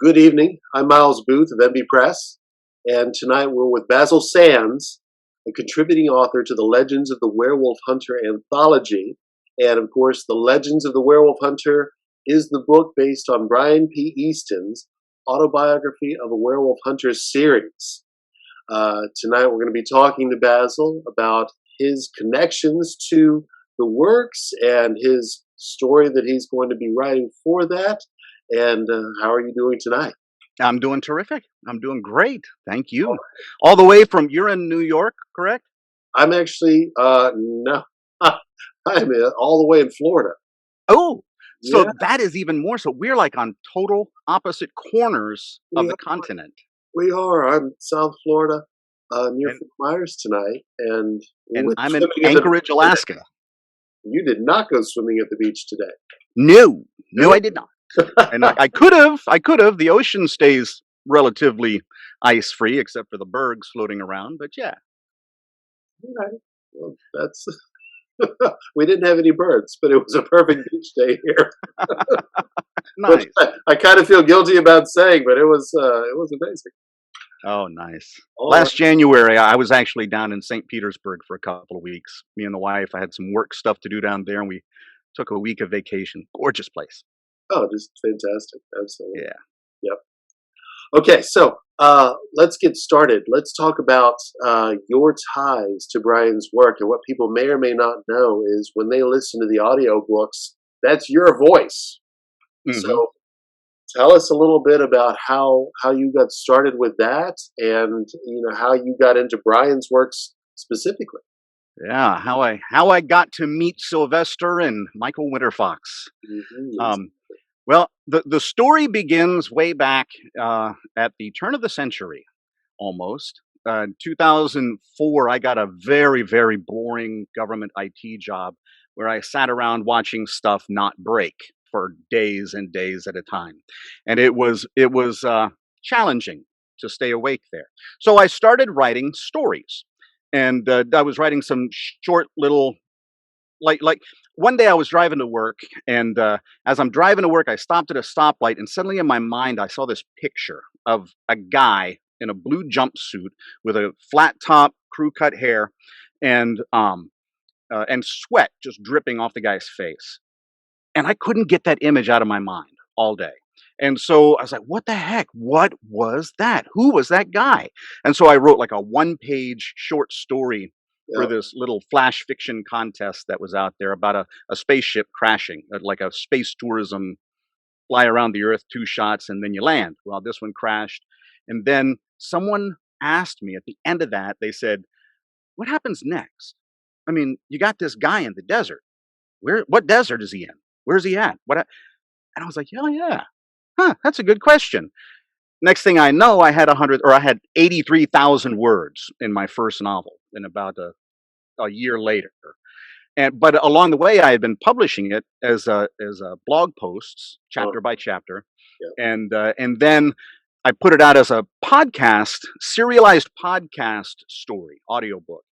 Good evening. I'm Miles Booth of NB Press, and tonight we're with Basil Sands, a contributing author to the Legends of the Werewolf Hunter anthology. And of course, The Legends of the Werewolf Hunter is the book based on Brian P. Easton's autobiography of a werewolf hunter series. Tonight we're going to be talking to Basil about his connections to the works and his story that he's going to be writing for that. And how are you doing tonight? I'm doing terrific. I'm doing great. Thank you. All the way from, you're in New York, correct? I'm actually, no, I'm all the way in Florida. Oh, so Yeah, that is even more so. We're like on total opposite corners of we the are. continent. We are. I'm South Florida, near And Fort Myers tonight, and we and went I'm in swimming at the Anchorage, beach today. Alaska. You did not go swimming at the beach today. No, no, No. I did not. And I could have. I could have. The ocean stays relatively ice free, except for the bergs floating around. But yeah, All right. Well, that's. We didn't have any birds, but it was a perfect beach day here, which nice. I kind of feel guilty about saying, but it was amazing. Oh, nice. All right. Last January, I was actually down in St. Petersburg for a couple of weeks. Me and the wife, I had some work stuff to do down there, and we took a week of vacation. Gorgeous place. Oh, just fantastic. Absolutely. Yeah. Yep. Okay, so let's get started. Let's talk about your ties to Brian's work. And what people may or may not know is when they listen to the audiobooks, that's your voice. hmm So tell us a little bit about how you got started with that, and how you got into Brian's works specifically. Yeah. How I got to meet Sylvester and Michael Winterfox. Hmm. Um, well, the story begins way back at the turn of the century, almost. 2004, I got a very, very boring government IT job where I sat around watching stuff not break for days and days at a time, and it was challenging to stay awake there. So I started writing stories, and I was writing some short little like one day I was driving to work, and as I'm driving to work, I stopped at a stoplight, and suddenly in my mind, I saw this picture of a guy in a blue jumpsuit with a flat top, crew cut hair, and sweat just dripping off the guy's face. And I couldn't get that image out of my mind all day. And so I was like, what the heck? What was that? Who was that guy? And so I wrote like a one-page short story for Yeah. this little flash fiction contest that was out there about a spaceship crashing, like a space tourism fly around the earth, two shots, and then you land. Well, this one crashed. And then someone asked me at the end of that, they said, what happens next? I mean, you got this guy in the desert. What desert is he in? Where's he at? And I was like, oh yeah, huh, that's a good question. Next thing I know, I had 83,000 words in my first novel in about a year later. But along the way, I had been publishing it as blog posts, Oh, chapter by chapter, yeah. and then I put it out as a podcast, serialized podcast story, audiobook,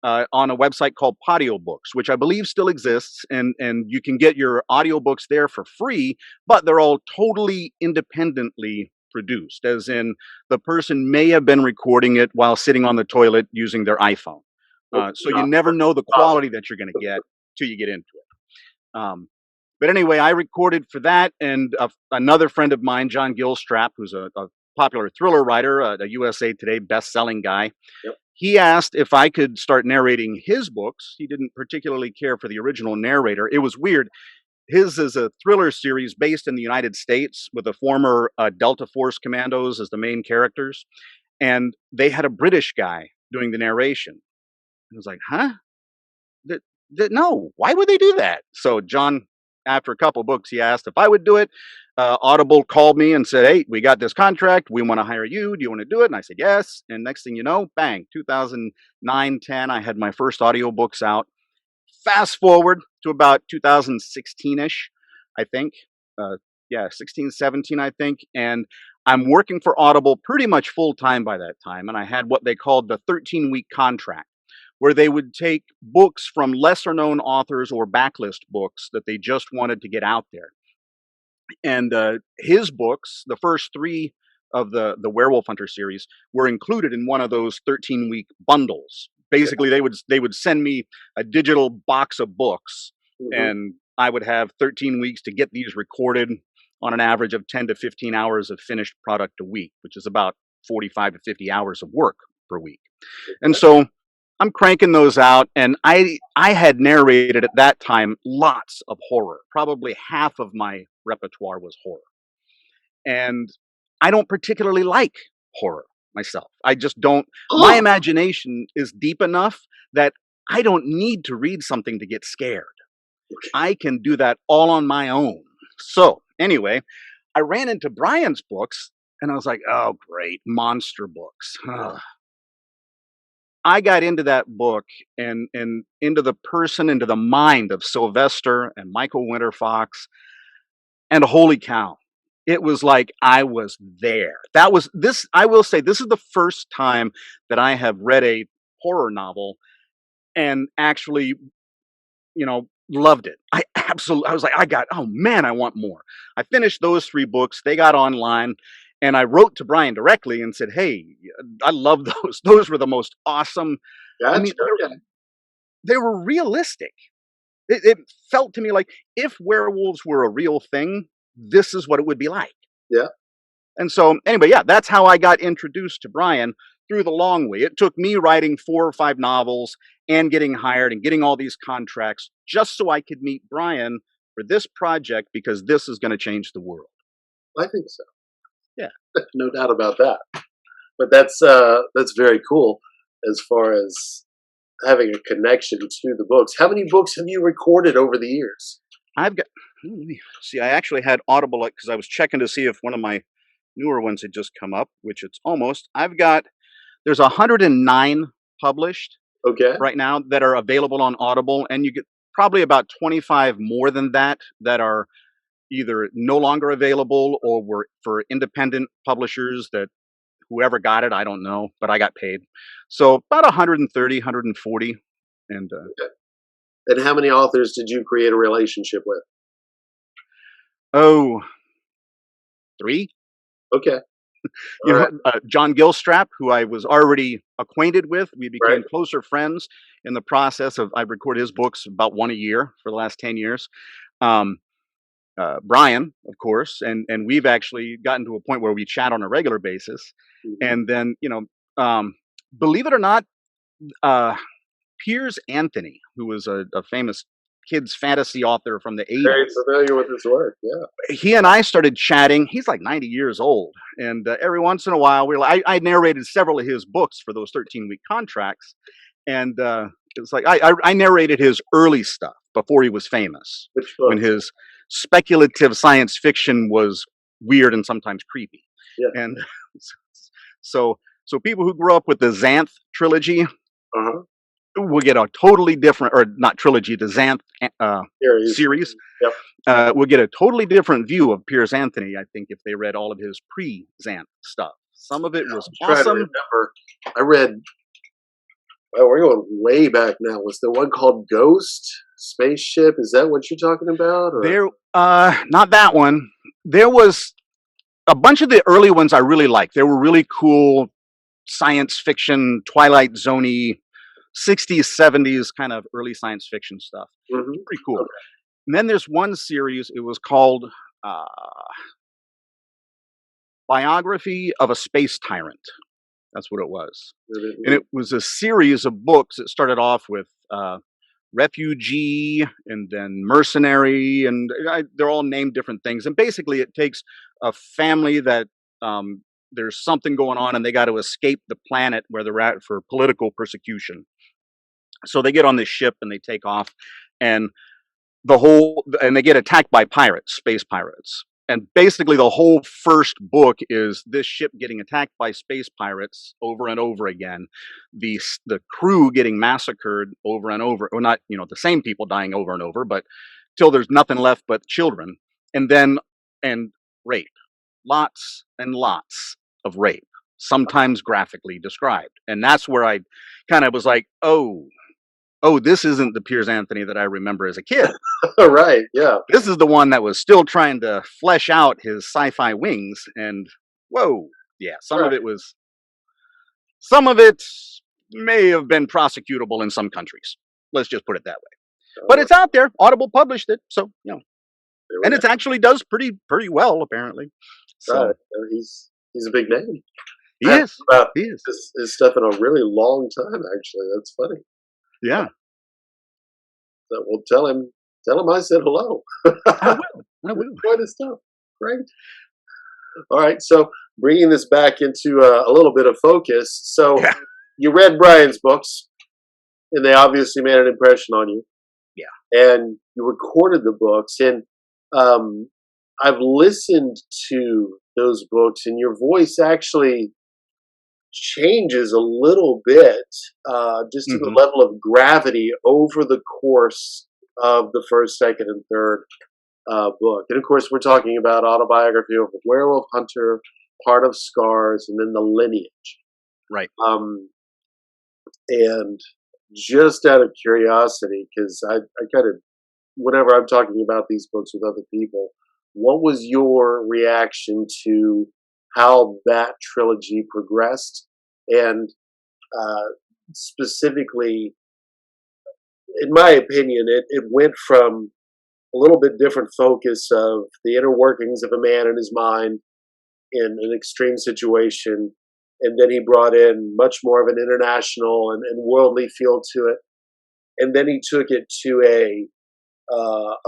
on a website called Books, which I believe still exists, and you can get your audiobooks there for free, but they're all totally independently produced, as in the person may have been recording it while sitting on the toilet using their iPhone. Okay. So you never know the quality that you're going to get till you get into it. But anyway, I recorded for that, and another friend of mine, John Gilstrap, who's a popular thriller writer, a USA Today best-selling guy. Yep. He asked if I could start narrating his books. He didn't particularly care for the original narrator. It was weird. His is a thriller series based in the United States with the former Delta Force commandos as the main characters, and they had a British guy doing the narration. I was like, huh? No, why would they do that? So John, after a couple books, he asked if I would do it. Audible called me and said, hey, we got this contract. We want to hire you. Do you want to do it? And I said, yes. And next thing you know, bang, 2009, 10, I had my first audiobooks out. Fast forward to about 2016-ish, I think. Yeah, 16, 17, I think. And I'm working for Audible pretty much full time by that time. And I had what they called the 13-week contract, where they would take books from lesser known authors or backlist books that they just wanted to get out there. And his books, the first three of the Werewolf Hunter series, were included in one of those 13-week bundles. Yeah. Basically, they would send me a digital box of books, Hmm. and I would have 13 weeks to get these recorded on an average of 10 to 15 hours of finished product a week, which is about 45 to 50 hours of work per week. And so I'm cranking those out, and I had narrated at that time lots of horror. Probably half of my repertoire was horror, and I don't particularly like horror myself. I just don't. My Oh, imagination is deep enough that I don't need to read something to get scared. I can do that all on my own. So anyway, I ran into Brian's books, and I was like, "Oh, great, monster books." I got into that book and into the person, into the mind of Sylvester and Michael Winterfox, and holy cow, it was like I was there. That was this. I will say this is the first time that I have read a horror novel and actually, loved it. I absolutely. I was like, oh man, I want more. I finished those three books. They got online. And I wrote to Brian directly and said, "Hey, I love those. Those were the most awesome. I gotcha. mean, Okay. they were realistic. It felt to me like if werewolves were a real thing, this is what it would be like." Yeah. And so, anyway, yeah, that's how I got introduced to Brian through the long way. It took me writing 4 or 5 novels and getting hired and getting all these contracts just so I could meet Brian for this project because this is going to change the world. I think so. Yeah. No doubt about that. But that's very cool as far as having a connection to the books. How many books have you recorded over the years? I've got, let me see, I actually had Audible because I was checking to see if one of my newer ones had just come up, which it's almost. There's 109 published Okay. right now that are available on Audible, and you get probably about 25 more than that that are either no longer available or were for independent publishers that whoever got it, I don't know, but I got paid. So about 130, 140. And Okay. And how many authors did you create a relationship with? oh, three. Okay. All right. John Gilstrap, who I was already acquainted with. We Right. became closer friends in the process of I record his books about one a year for the last 10 years. Um, Brian, of course, and we've actually gotten to a point where we chat on a regular basis. Mhm. And then, believe it or not, uh, Piers Anthony, who was a famous kids fantasy author from the Very 80s, familiar with his work. Yeah. he and I started chatting. He's like 90 years old. And every once in a while, I narrated several of his books for those 13-week contracts. And it's like I narrated his early stuff before he was famous, Which when books? his speculative science fiction was weird and sometimes creepy. Yeah. And so people who grew up with the Xanth trilogy Uh huh. will get a totally different, or not trilogy, the Xanth Series. series Yep. will get a totally different view of Piers Anthony, I think, if they read all of his pre-Xanth stuff. Some of it was I'm trying to awesome. remember. I read. Oh, we're going way back now. Was the one called Ghost Spaceship? Is that what you're talking about? Or There, not that one. There was a bunch of the early ones I really liked. They were really cool science fiction, Twilight Zoney, 60s, 70s kind of early science fiction stuff. Mhm. Pretty cool. Okay. And then there's one series. It was called uh, Biography of a Space Tyrant. That's what it was. And it was a series of books that started off with refugee and then mercenary, and they're all named different things. And basically, it takes a family that there's something going on and they got to escape the planet where they're at for political persecution. So they get on this ship and they take off, and they get attacked by pirates, space pirates. And basically, the whole first book is this ship getting attacked by space pirates over and over again. The crew getting massacred over and over, or not, the same people dying over and over, but till there's nothing left but children, and rape, lots and lots of rape, sometimes graphically described. And that's where I kind of was like, oh. oh, this isn't the Piers Anthony that I remember as a kid. Right, yeah, This is the one that was still trying to flesh out his sci-fi wings. And whoa, yeah, right. some of it may have been prosecutable in some countries. Let's just put it that way. But Oh, it's out there. Audible published it, so there we and go. it actually does pretty well apparently. Right, So he's a big name. he I haven't is, heard about he is, his stuff in a really long time. Actually, that's funny. yeah. So, well, tell him I said hello. I will, I will. Quite his stuff. Great. All right, so bringing this back into a little bit of focus. So Yeah, you read Brian's books, and they obviously made an impression on you. yeah. And you recorded the books, and um, I've listened to those books, and your voice actually changes a little bit, just in the Hmm. level of gravity over the course of the first, second, and third book. And of course, we're talking about Autobiography of a Werewolf Hunter, Part of Scars, and then the lineage. Right. Um, and just out of curiosity, because I kind of, whenever I'm talking about these books with other people, what was your reaction to how that trilogy progressed? And uh, specifically, in my opinion, it went from a little bit different focus of the inner workings of a man in his mind in an extreme situation. And then he brought in much more of an international and worldly feel to it. And then he took it to a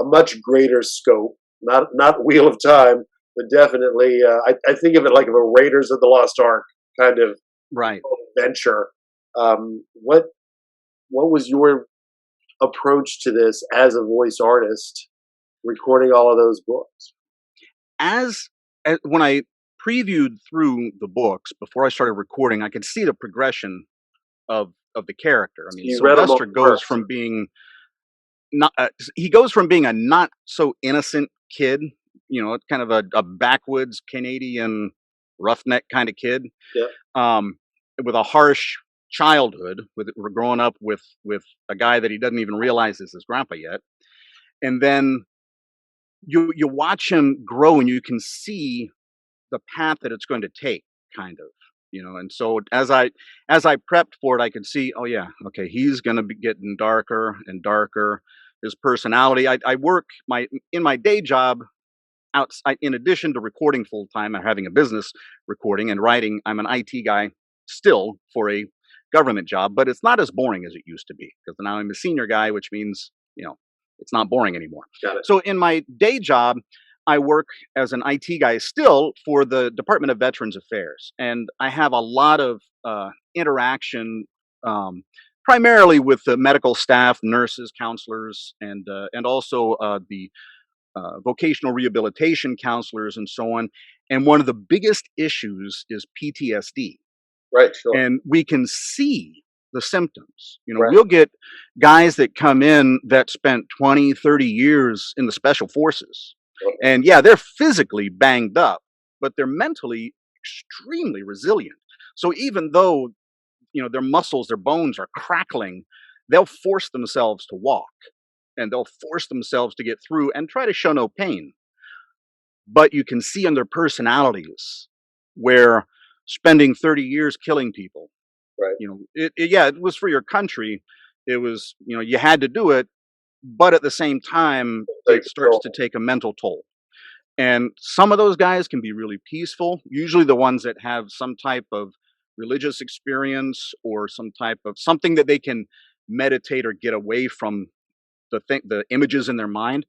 much greater scope, not Wheel of Time, but definitely I think of it like a Raiders of the Lost Ark kind of Right. adventure. What was your approach to this as a voice artist, recording all of those books? As when I previewed through the books before I started recording, I could see the progression of the character. I So mean, you read them all Sylvester goes first. from being not he goes from being a not so innocent kid, kind of a backwoods Canadian roughneck kind of kid, Yeah, um, with a harsh childhood, with growing up with a guy that he doesn't even realize is his grandpa yet, and then you watch him grow, and you can see the path that it's going to take, kind of. And so as I prepped for it, I could see, oh yeah, okay, he's going to be getting darker and darker. His personality. I work my in my day job outside, in addition to recording full time and having a business recording and writing. I'm an IT guy still for a government job, but it's not as boring as it used to be because now I'm a senior guy, which means it's not boring anymore. got it. So in my day job, I work as an IT guy still for the Department of Veterans Affairs, and I have a lot of interaction, primarily with the medical staff, nurses, counselors, and also the vocational rehabilitation counselors, and so on. And one of the biggest issues is PTSD, Right, sure. and we can see the symptoms. Right. We'll get guys that come in that spent 20, 30 years in the special forces. Okay. And yeah, they're physically banged up, but they're mentally extremely resilient. So even though, their muscles, their bones are crackling, they'll force themselves to walk, and they'll force themselves to get through and try to show no pain. But you can see in their personalities where spending 30 years killing people, Right. yeah, it was for your country. It was, you had to do it, but at the same time, Take it starts control. to take a mental toll. And some of those guys can be really peaceful, usually the ones that have some type of religious experience or some type of something that they can meditate or get away from the images in their mind.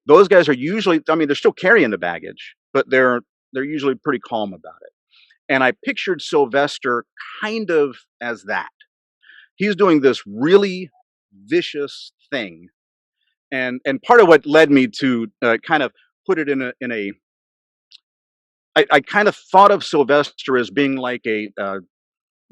Those guys are usually, I mean, they're still carrying the baggage, but they're usually pretty calm about it. And I pictured Sylvester kind of as that. He's doing this really vicious thing, and part of what led me to kind of put it in a I kind of thought of Sylvester as being like a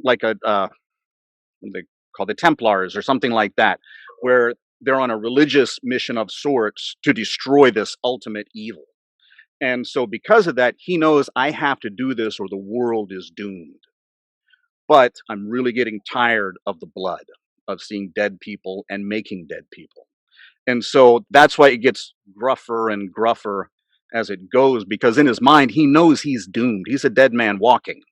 what they call the Templars or something like that, where they're on a religious mission of sorts to destroy this ultimate evil. And so because of that, he knows I have to do this or the world is doomed. But I'm really getting tired of the blood. of seeing dead people and making dead people. And so that's why it gets gruffer and gruffer as it goes, because in his mind, he knows he's doomed. He's a dead man walking,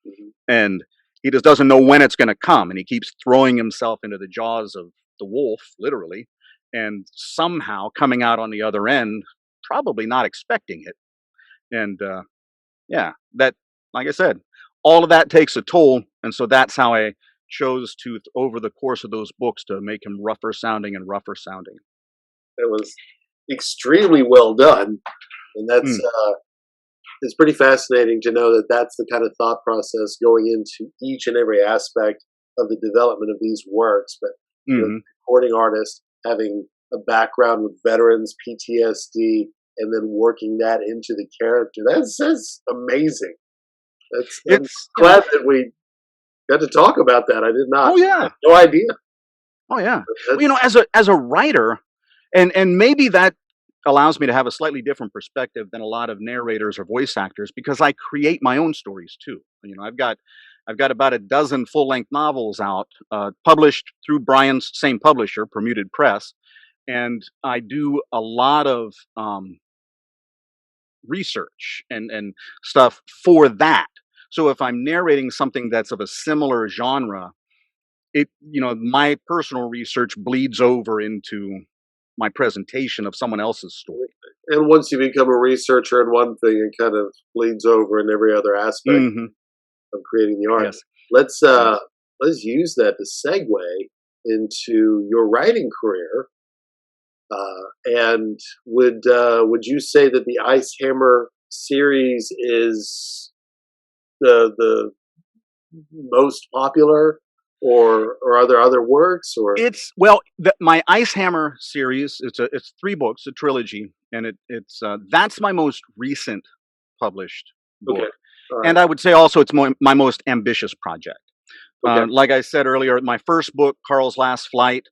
Mhm. and he just doesn't know when it's going to come. And he keeps throwing himself into the jaws of the wolf, literally, and somehow coming out on the other end, probably not expecting it. And yeah, that, like I said, all of that takes a toll. And so that's how I chose to, over the course of those books, to make him rougher sounding and rougher sounding. It was extremely well done, and that's Mm, it's pretty fascinating to know that that's the kind of thought process going into each and every aspect of the development of these works. But the hmm recording artist having a background with veterans PTSD and then working that into the character, that's amazing. I'm It's, glad that we got to talk about that. I did not oh I had yeah, no idea. oh yeah. Well, That's as a writer, and maybe that allows me to have a slightly different perspective than a lot of narrators or voice actors, because I create my own stories too. I've got about a dozen full length novels out, published through Brian's same publisher, Permuted Press, and I do a lot of research and stuff for that. So if I'm narrating something that's of a similar genre, it my personal research bleeds over into my presentation of someone else's story. and once you become a researcher in one thing, it kind of bleeds over in every other aspect Hmm. of creating the art. Yes. Let's Yes. let's use that to segue into your writing career. And would you say that the Ice Hammer series is the most popular, or are there other works? Or It's well, my Ice Hammer series. It's three books, a trilogy, and it's that's my most recent published okay, book, all right, and I would say also it's my most ambitious project. okay, Like I said earlier, my first book, Carl's Last Flight,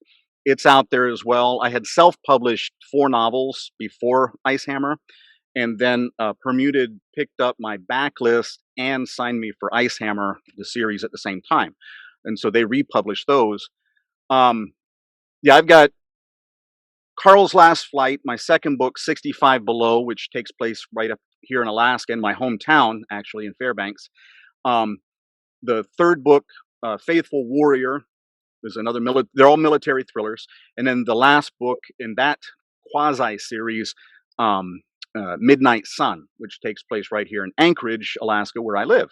it's out there as well. I had self-published four novels before Ice Hammer, and then Permuted picked up my backlist and signed me for Ice Hammer, the series, at the same time, and so they republished those. Um, yeah, I've got Carl's Last Flight, my second book, 65 Below, which takes place right up here in Alaska, in my hometown, actually, in Fairbanks. Um, the third book, Faithful Warrior, is another they're all military thrillers. And then the last book in that quasi series, Midnight Sun, which takes place right here in Anchorage, Alaska, where I live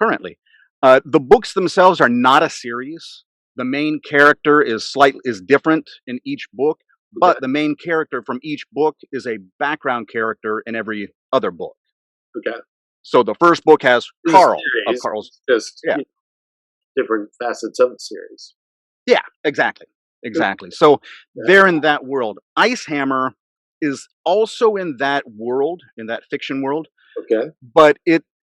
currently. The books themselves are not a series. The main character is different in each book, okay, but the main character from each book is a background character in every other book. okay. So the first book has This is a Carl of series, Carl's. just Yeah, different facets of the series. yeah, exactly, Good. exactly. So Yeah, they're in that world. Ice Hammer is also in that world, in that fiction world, okay, but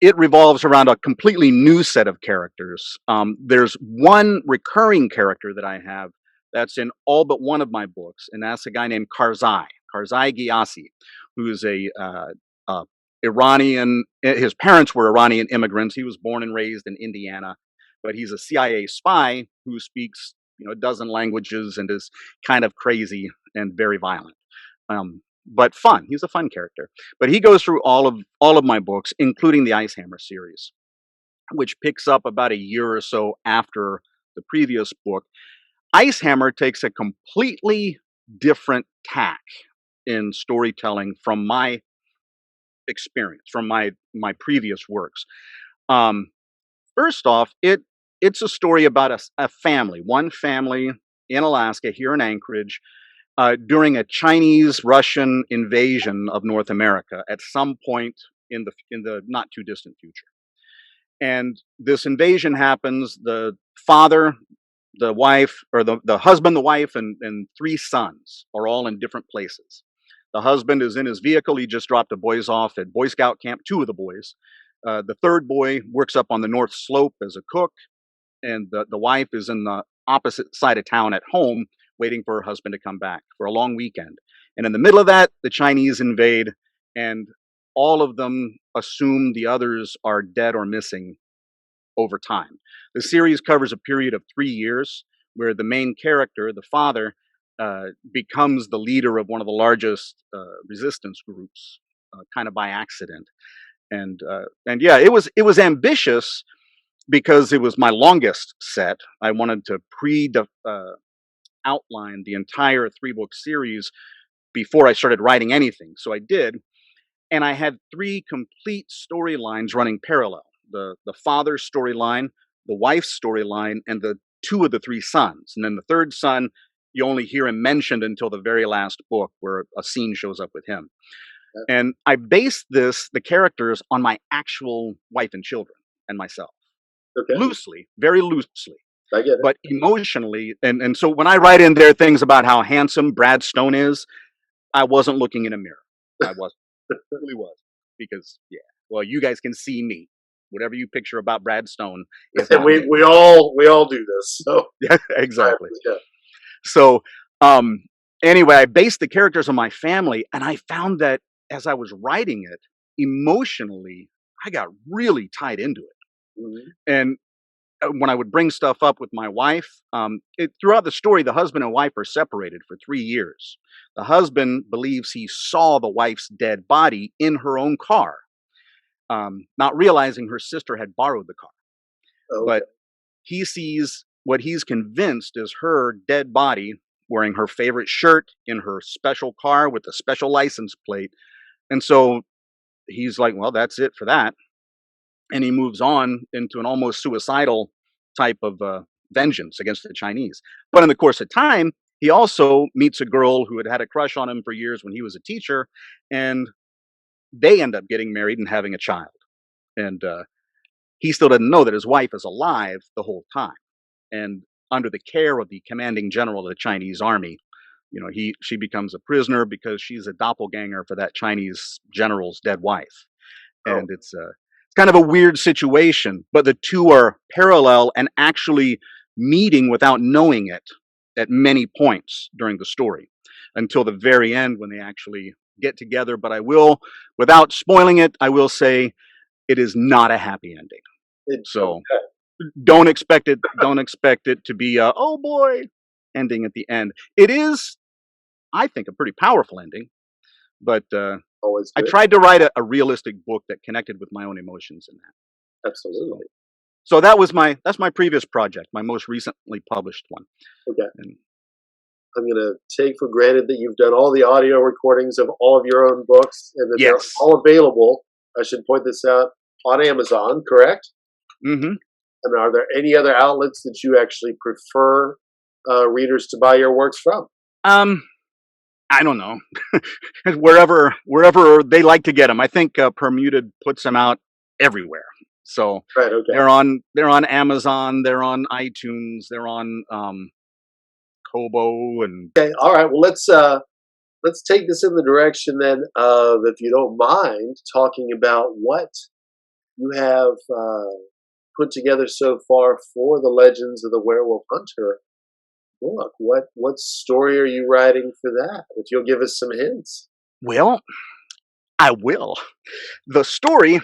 it revolves around a completely new set of characters. There's one recurring character that I have that's in all but one of my books, and that's a guy named Karzai Giassi, who is a Iranian. His parents were Iranian immigrants. He was born and raised in Indiana, but he's a CIA spy who speaks a dozen languages and is kind of crazy and very violent. But fun. He's a fun character. But he goes through all of my books, including the Ice Hammer series, which picks up about a year or so after the previous book. Ice Hammer takes a completely different tack in storytelling from my experience, from my previous works. Um, First off, it's a story about a family, one family in Alaska, here in Anchorage, during a Chinese Russian invasion of North America at some point in the not too distant future. And this invasion happens. The father, the wife, or the husband, the wife, and three sons are all in different places. The husband is in his vehicle. He just dropped the boys off at Boy Scout camp, two of the boys. The third boy works up on the North Slope as a cook, and the wife is in the opposite side of town at home, waiting for her husband to come back for a long weekend. And in the middle of that, the Chinese invade, and all of them assume the others are dead or missing over time. The series covers a period of 3 years where the main character, the father, becomes the leader of one of the largest resistance groups, kind of by accident. And yeah, it was ambitious because it was my longest set. I wanted to outline the entire 3-book series before I started writing anything. So I did, and I had 3 complete storylines running parallel: the father's storyline, the wife's storyline, and the 2 of the 3 sons. And then the third son, you only hear him mentioned until the very last book, where a scene shows up with him. And I based the characters on my actual wife and children and myself. Okay. Loosely, very loosely. I get it. But emotionally, and so when I write in there things about how handsome Brad Stone is, I wasn't looking in a mirror. I wasn't. I really was. Because, yeah, well, you guys can see me. Whatever you picture about Brad Stone is And not me. we all do this. So Yeah, exactly. yeah. So, um, anyway, I based the characters on my family, and I found that as I was writing it, emotionally, I got really tied into it. Mhm. And when I would bring stuff up with my wife, throughout the story, the husband and wife are separated for 3 years. The husband believes he saw the wife's dead body in her own car, not realizing her sister had borrowed the car. Okay. But he sees what he's convinced is her dead body wearing her favorite shirt in her special car with a special license plate. And so he's like, well, that's it for that. And he moves on into an almost suicidal type of vengeance against the Chinese. But in the course of time, he also meets a girl who had a crush on him for years when he was a teacher, and they end up getting married and having a child. And he still doesn't know that his wife is alive the whole time, and under the care of the commanding general of the Chinese army. She becomes a prisoner because she's a doppelganger for that Chinese general's dead wife. Oh. And it's kind of a weird situation, but the 2 are parallel and actually meeting without knowing it at many points during the story, until the very end when they actually get together. But I will, without spoiling it, I will say it is not a happy ending. So Okay. don't expect it to be a oh boy ending at the end. It is, I think, a pretty powerful ending, but Always I good. tried to write a realistic book that connected with my own emotions in that. Absolutely. So that's my previous project, my most recently published one. Okay. And I'm going to take for granted that you've done all the audio recordings of all of your own books and that they're yes. all available. I should point this out on Amazon, correct? Mm-hmm. And are there any other outlets that you actually prefer readers to buy your works from? I don't know. wherever they like to get them. I think Permuted puts them out everywhere. So Right. Okay. they're on Amazon, they're on iTunes, they're on Kobo, and Okay. All right. Well, let's take this in the direction then of, if you don't mind, talking about what you have put together so far for the Legends of the Werewolf Hunter book. What story are you writing for that? If you'll give us some hints. well, I will. The story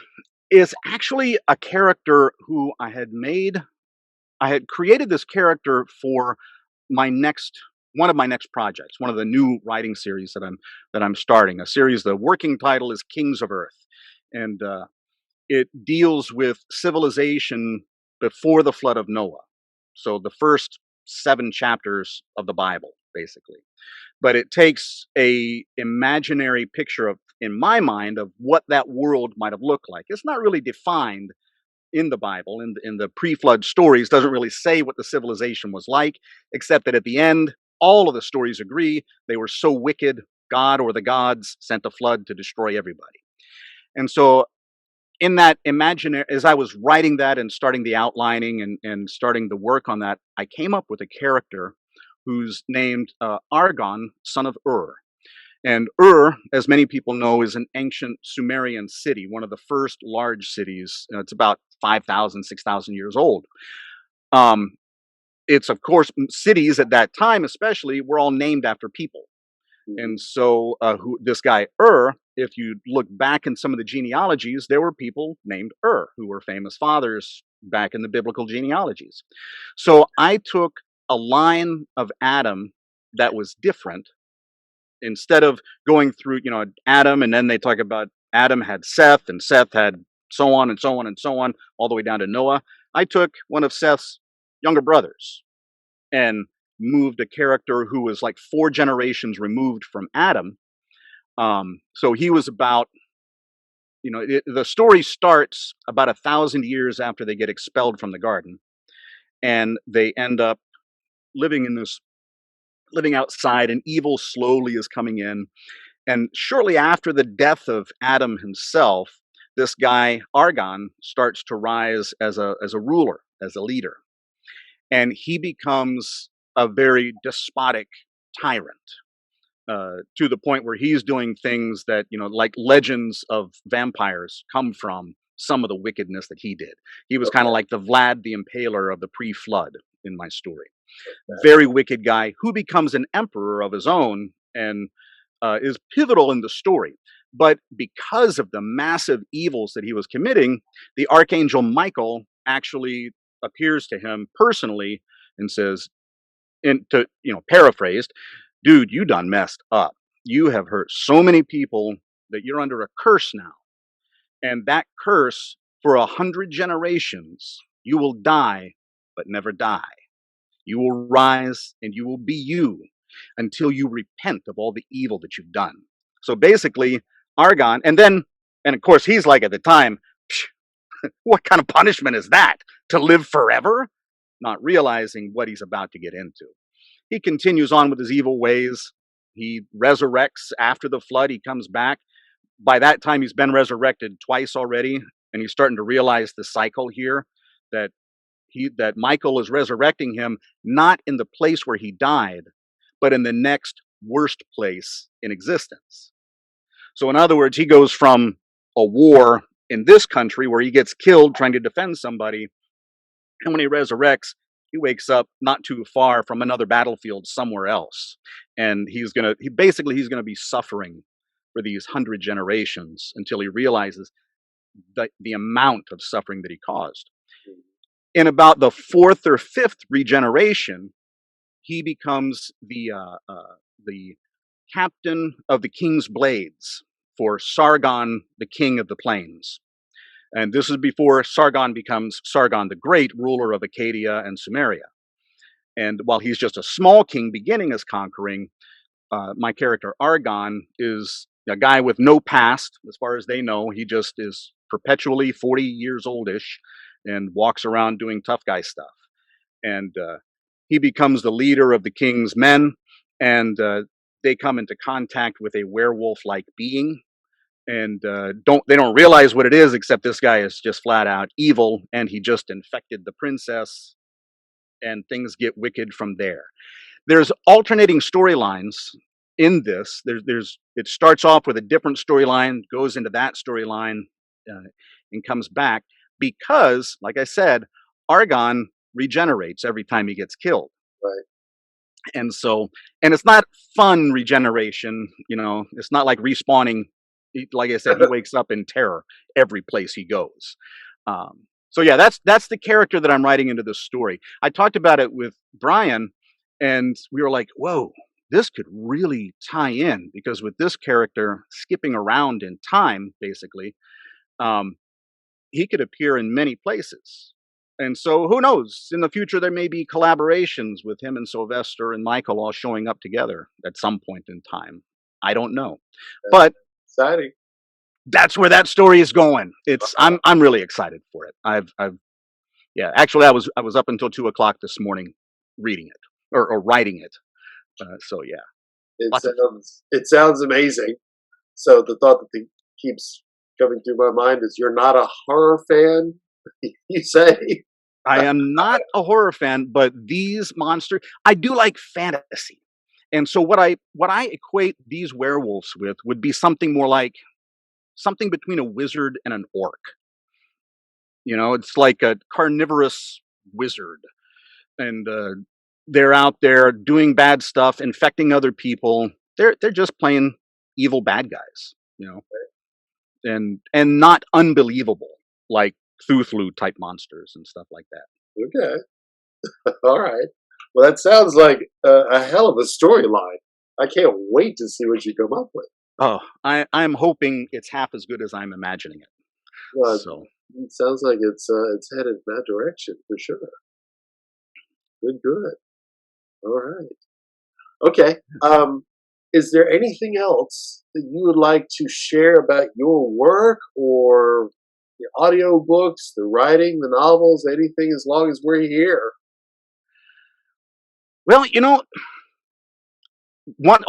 is actually a character who I had created this character for my next one of my next projects, one of the new writing series that I'm starting. A series, the working title is Kings of Earth, and it deals with civilization before the flood of Noah. So the first 7 chapters of the Bible, basically. But it takes a imaginary picture of, in my mind, of what that world might have looked like. It's not really defined in the Bible, in the pre-flood stories, doesn't really say what the civilization was like, except that at the end, all of the stories agree they were so wicked, God or the gods sent a flood to destroy everybody. And so in that imaginary, as I was writing that and starting the outlining and starting the work on that, I came up with a character who's named Argon, son of Ur. And Ur, as many people know, is an ancient Sumerian city, one of the first large cities. It's about 5,000, 6,000 years old. Um, it's, of course, cities at that time, especially, were all named after people. And so this guy Ur, if you look back in some of the genealogies, there were people named Ur who were famous fathers back in the biblical genealogies. So I took a line of Adam that was different. Instead of going through, Adam, and then they talk about Adam had Seth, and Seth had so on and so on and so on, all the way down to Noah. I took one of Seth's younger brothers and moved a character who was like 4 generations removed from Adam. So he was about, the story starts about 1,000 years after they get expelled from the garden, and they end up living in this living outside, and evil slowly is coming in. And shortly after the death of Adam himself, this guy Argon starts to rise as a ruler, as a leader, and he becomes a very despotic tyrant, to the point where he's doing things that, like legends of vampires come from some of the wickedness that he did. He was kind of like the Vlad the Impaler of the pre-flood in my story. Very wicked guy who becomes an emperor of his own, and is pivotal in the story. But because of the massive evils that he was committing, the archangel Michael actually appears to him personally and says, paraphrased, dude, you done messed up. You have hurt so many people that you're under a curse now. And that curse, for 100 generations, you will die, but never die. You will rise and you will be you until you repent of all the evil that you've done. So basically, Argon, and of course, he's like at the time, what kind of punishment is that? To live forever? Not realizing what he's about to get into. He continues on with his evil ways. He resurrects after the flood. He comes back. By that time, he's been resurrected twice already, and he's starting to realize the cycle here, that Michael is resurrecting him not in the place where he died, but in the next worst place in existence. So in other words, he goes from a war in this country where he gets killed trying to defend somebody, and when he resurrects, he wakes up not too far from another battlefield somewhere else. And he's gonna be suffering for these 100 generations until he realizes the amount of suffering that he caused. In about the 4th or 5th regeneration, he becomes the captain of the King's Blades for Sargon, the King of the Plains. And this is before Sargon becomes Sargon the Great, ruler of Acadia and Sumeria. And while he's just a small king beginning as conquering, my character Argon is a guy with no past, as far as they know. He just is perpetually 40 years oldish and walks around doing tough guy stuff. And he becomes the leader of the king's men, and they come into contact with a werewolf-like being, and they don't realize what it is, except this guy is just flat out evil, and he just infected the princess, and things get wicked from there. There's alternating storylines in this. It starts off with a different storyline, goes into that storyline, and comes back because, like I said, Argon regenerates every time he gets killed. Right. And it's not fun regeneration, it's not like respawning. Like I said, he wakes up in terror every place he goes. So yeah, that's the character that I'm writing into this story. I talked about it with Brian, and we were like, whoa, this could really tie in, because with this character skipping around in time, basically, he could appear in many places. And so who knows, in the future, there may be collaborations with him and Sylvester and Michael all showing up together at some point in time. I don't know, but exciting. That's where that story is going. I'm really excited for it. Actually, I was up until 2 o'clock this morning reading it or writing it. So yeah. It sounds amazing. So the thought that keeps coming through my mind is, you're not a horror fan, you say? I am not a horror fan, but these monsters, I do like fantasy. And so what I equate these werewolves with would be something more like something between a wizard and an orc. It's like a carnivorous wizard, and they're out there doing bad stuff, infecting other people. They're just plain evil bad guys, and not unbelievable like Cthulhu type monsters and stuff like that. Okay. All right. Well, that sounds like a hell of a storyline. I can't wait to see what you come up with. Oh, I'm hoping it's half as good as I'm imagining it. Well, So, it sounds like it's headed in that direction for sure. Good, good. All right. Okay. Is there anything else that you would like to share about your work or the audio books, the writing, the novels, anything as long as we're here? well,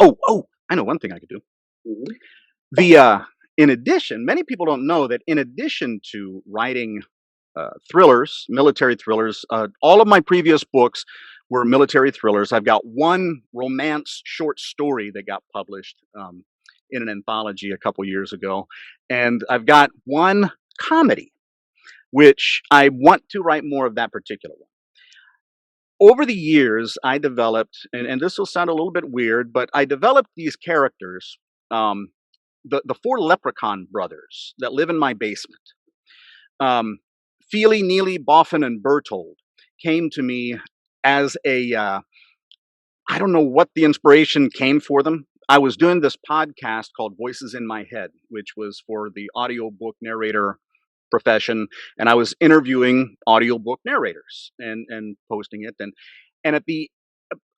I know one thing I could do. Hmm. The In addition, many people don't know that in addition to writing thrillers, military thrillers, all of my previous books were military thrillers. I've got one romance short story that got published in an anthology a couple years ago, and I've got one comedy, which I want to write more of that particular one. Over the years, I developed, and this will sound a little bit weird, but I developed these characters. Um, the four leprechaun brothers that live in my basement. Um, Feely, Neely, Boffin, and Bertold came to me as I don't know what the inspiration came for them. I was doing this podcast called Voices in My Head, which was for the audiobook narrator profession, and I was interviewing audiobook narrators and posting it. And at the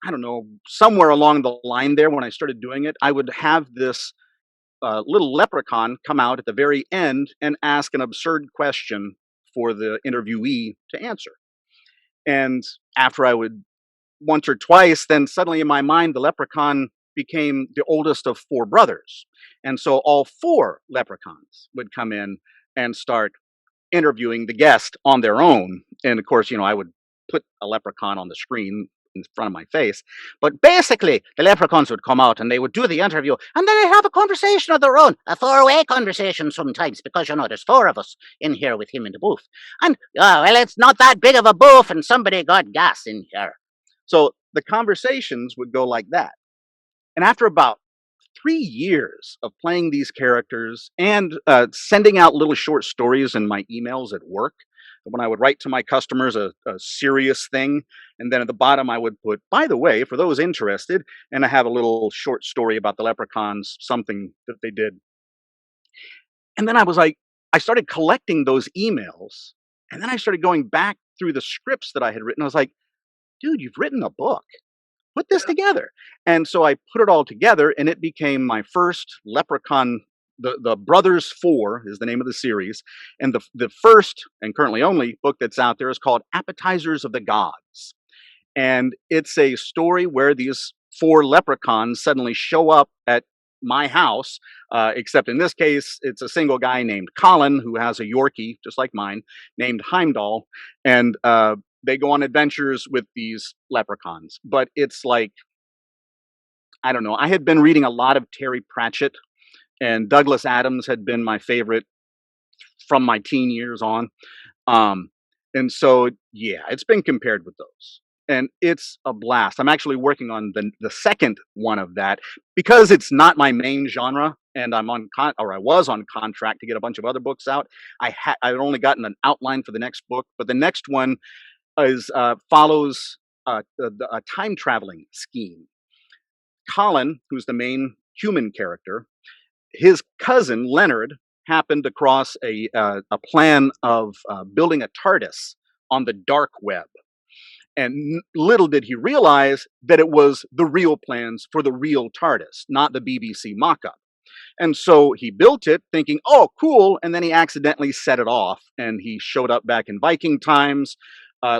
I don't know, somewhere along the line there when I started doing it, I would have this little leprechaun come out at the very end and ask an absurd question for the interviewee to answer. And after I would once or twice, then suddenly in my mind, the leprechaun became the oldest of four brothers. And so all four leprechauns would come in and start interviewing the guest on their own. And of course, I would put a leprechaun on the screen in front of my face. But basically, the leprechauns would come out and they would do the interview and then they'd have a conversation of their own, a four-way conversation sometimes, because, there's four of us in here with him in the booth. And, well, it's not that big of a booth and somebody got gas in here. So the conversations would go like that. And after about 3 years of playing these characters and sending out little short stories in my emails at work, when I would write to my customers a serious thing, and then at the bottom I would put, by the way, for those interested, and I have a little short story about the leprechauns, something that they did. And then I started collecting those emails, and then I started going back through the scripts that I had written. I was like, dude, you've written a book, put this together. And so I put it all together and it became my first Leprechaun. The Brothers Four is the name of the series. And the first and currently only book that's out there is called Appetizers of the Gods. And it's a story where these four leprechauns suddenly show up at my house, except in this case, it's a single guy named Colin who has a Yorkie, just like mine, named Heimdall. And they go on adventures with these leprechauns. But it's like, I don't know. I had been reading a lot of Terry Pratchett, and Douglas Adams had been my favorite from my teen years on. Um, and so, yeah, it's been compared with those. And it's a blast. I'm actually working on the second one of that because it's not my main genre, and I was on contract to get a bunch of other books out. I've only gotten an outline for the next book, but the next one is follows a time traveling scheme. Colin, who's the main human character, his cousin Leonard happened across a plan of building a TARDIS on the dark web. And little did he realize that it was the real plans for the real TARDIS, not the BBC mock up. And so he built it thinking, oh, cool. And then he accidentally set it off. And he showed up back in Viking times,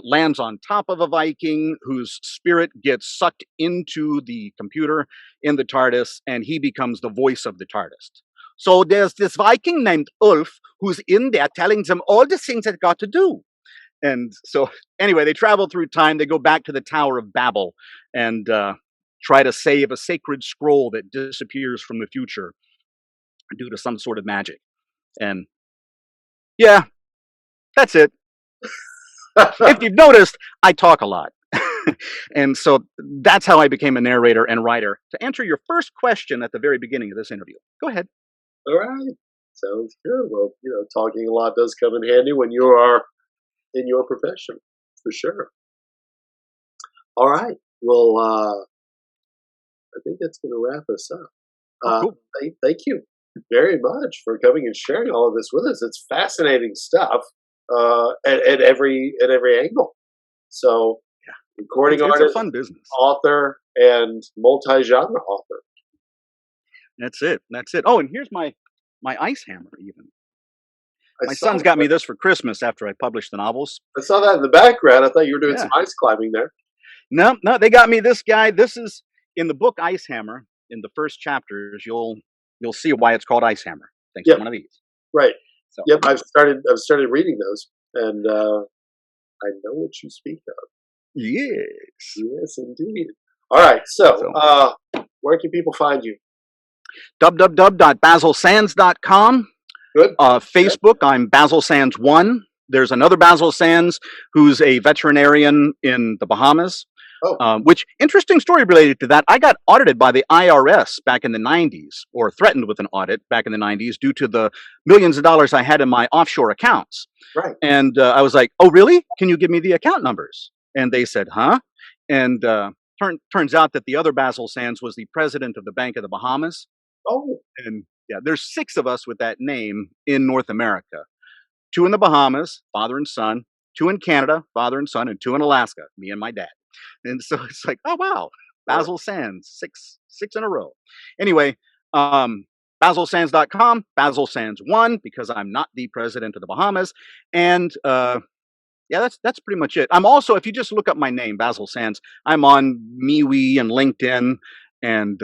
lands on top of a Viking whose spirit gets sucked into the computer in the TARDIS, and he becomes the voice of the TARDIS. So there's this Viking named Ulf who's in there telling them all the things they've got to do. And so, anyway, they travel through time. They go back to the Tower of Babel and try to save a sacred scroll that disappears from the future due to some sort of magic. And yeah, that's it. If you've noticed, I talk a lot. And so that's how I became a narrator and writer. To answer your first question at the very beginning of this interview, go ahead. All right. Sounds good. Well, talking a lot does come in handy when you are in your profession, for sure. All right. Well, I think that's going to wrap us up. Oh, cool. Thank you very much for coming and sharing all of this with us. It's fascinating stuff at every angle. So, recording It's a artist, fun business. author, and multi-genre author. That's it. That's it. Oh, and here's my ice hammer. Even I my saw son's got me that. this for Christmas after I published the novels. I saw that in the background. I thought you were doing some Yeah. ice climbing there. No, no, they got me this guy. This is in the book Ice Hammer. In the first chapters, you'll see why it's called Ice Hammer. Thanks to Yep. one of these. Right. So Yep. I've started reading those, and I know what you speak of. yes. Yes, indeed. All right. So, So where can people find you? www.basilsands.com. Good. Facebook, I'm Basil Sands 1. There's another Basil Sands who's a veterinarian in the Bahamas. Oh, Which interesting story related to that. I got audited by the IRS back in the 90s, or threatened with an audit back in the 90s, due to the millions of dollars I had in my offshore accounts. right. And I was like, "Oh, really? Can you give me the account numbers?" And they said, "Huh?" And turns out that the other Basil Sands was the president of the Bank of the Bahamas. Oh, And yeah, there's 6 of us with that name in North America. 2 in the Bahamas, father and son. 2 in Canada, father and son, and 2 in Alaska, me and my dad. And so it's like, oh wow, all right. Basil Sands, six in a row. Anyway, basilsands.com, Basil Sands 1, because I'm not the president of the Bahamas. And yeah, that's pretty much it. I'm also, if you just look up my name, Basil Sands, I'm on MeWe and LinkedIn, and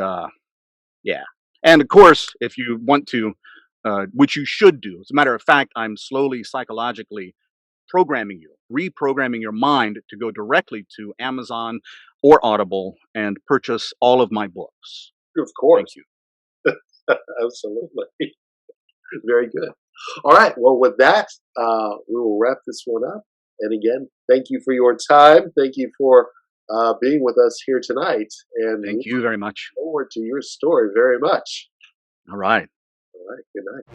yeah. And of course, if you want to, which you should do, as a matter of fact, I'm slowly psychologically reprogramming your mind to go directly to Amazon or Audible and purchase all of my books. Of Thank course. you. Absolutely. Very good. All right. Well, with that, we will wrap this one up. And again, thank you for your time. Thank you for being with us here tonight. And we Thank you very much. look forward to your story very much. All right. All right. Good night.